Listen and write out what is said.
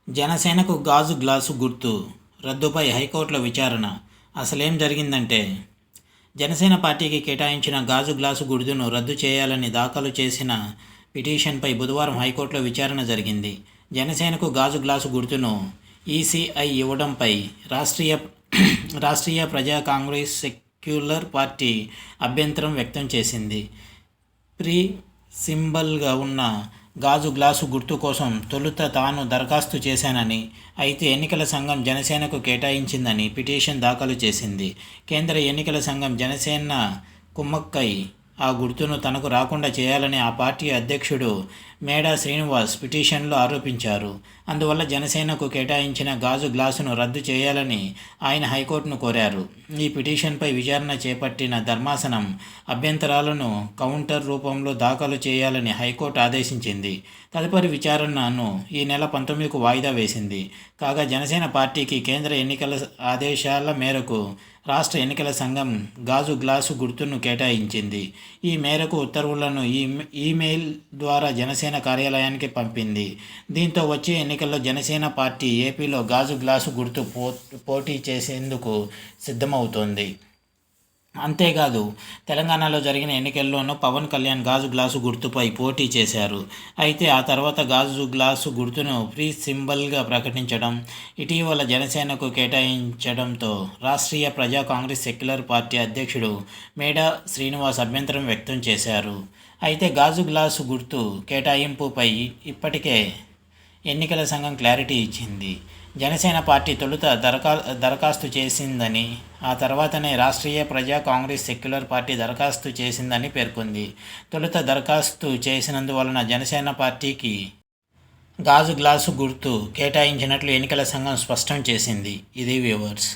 జనసేనకు గాజు గ్లాసు గుర్తు రద్దుపై హైకోర్టులో విచారణ. అసలేం జరిగిందంటే, జనసేన పార్టీకి కేటాయించిన గాజు గ్లాసు గుర్తును రద్దు చేయాలని దాఖలు చేసిన పిటిషన్పై బుధవారం హైకోర్టులో విచారణ జరిగింది. జనసేనకు గాజు గ్లాసు గుర్తును ఈసీఐ ఇవ్వడంపై రాష్ట్రీయ ప్రజా కాంగ్రెస్ సెక్యులర్ పార్టీ అభ్యంతరం వ్యక్తం చేసింది. ప్రీ సింబల్గా ఉన్న గాజు గ్లాసు గుర్తు కోసం తొలుత తాను దరఖాస్తు చేశానని, అయితే ఎన్నికల సంఘం జనసేనకు కేటాయించిందని పిటిషన్ దాఖలు చేసింది. కేంద్ర ఎన్నికల సంఘం జనసేన కుమ్మక్కై ఆ గుర్తును తనకు రాకుండా చేయాలని ఆ పార్టీ అధ్యక్షుడు మేడా శ్రీనివాస్ పిటిషన్లో ఆరోపించారు. అందువల్ల జనసేనకు కేటాయించిన గాజు గ్లాసును రద్దు చేయాలని ఆయన హైకోర్టును కోరారు. ఈ పిటిషన్పై విచారణ చేపట్టిన ధర్మాసనం అభ్యంతరాలను కౌంటర్ రూపంలో దాఖలు చేయాలని హైకోర్టు ఆదేశించింది. తదుపరి విచారణను ఈ నెల 19కు వాయిదా వేసింది. కాగా జనసేన పార్టీకి కేంద్ర ఎన్నికల ఆదేశాల మేరకు రాష్ట్ర ఎన్నికల సంఘం గాజు గ్లాసు గుర్తును కేటాయించింది. ఈ మేరకు ఉత్తర్వులను ఈమెయిల్ ద్వారా జనసేన కార్యాలయానికి పంపింది. దీంతో వచ్చే ఎన్నికల్లో జనసేన పార్టీ ఏపీలో గాజు గ్లాసు గుర్తు పోటీ చేసేందుకు సిద్ధమవుతోంది. అంతేకాదు, తెలంగాణలో జరిగిన ఎన్నికల్లోనూ పవన్ కళ్యాణ్ గాజు గ్లాసు గుర్తుపై పోటీ చేశారు. అయితే ఆ తర్వాత గాజు గ్లాసు గుర్తును ఫ్రీ సింబల్గా ప్రకటించడం, ఇటీవల జనసేనకు కేటాయించడంతో రాష్ట్రీయ ప్రజా కాంగ్రెస్ సెక్యులర్ పార్టీ అధ్యక్షుడు మేడా శ్రీనివాస్ అభ్యంతరం వ్యక్తం చేశారు. అయితే గాజు గ్లాసు గుర్తు కేటాయింపుపై ఇప్పటికే ఎన్నికల సంఘం క్లారిటీ ఇచ్చింది. జనసేన పార్టీ తొలుత దరఖాస్తు చేసిందని, ఆ తర్వాతనే రాష్ట్రీయ ప్రజా కాంగ్రెస్ సెక్యులర్ పార్టీ దరఖాస్తు చేసిందని పేర్కొంది. తొలుత దరఖాస్తు చేసినందువలన జనసేన పార్టీకి గాజు గ్లాసు గుర్తు కేటాయించినట్లు ఎన్నికల సంఘం స్పష్టం చేసింది. ఇది వ్యూవర్స్.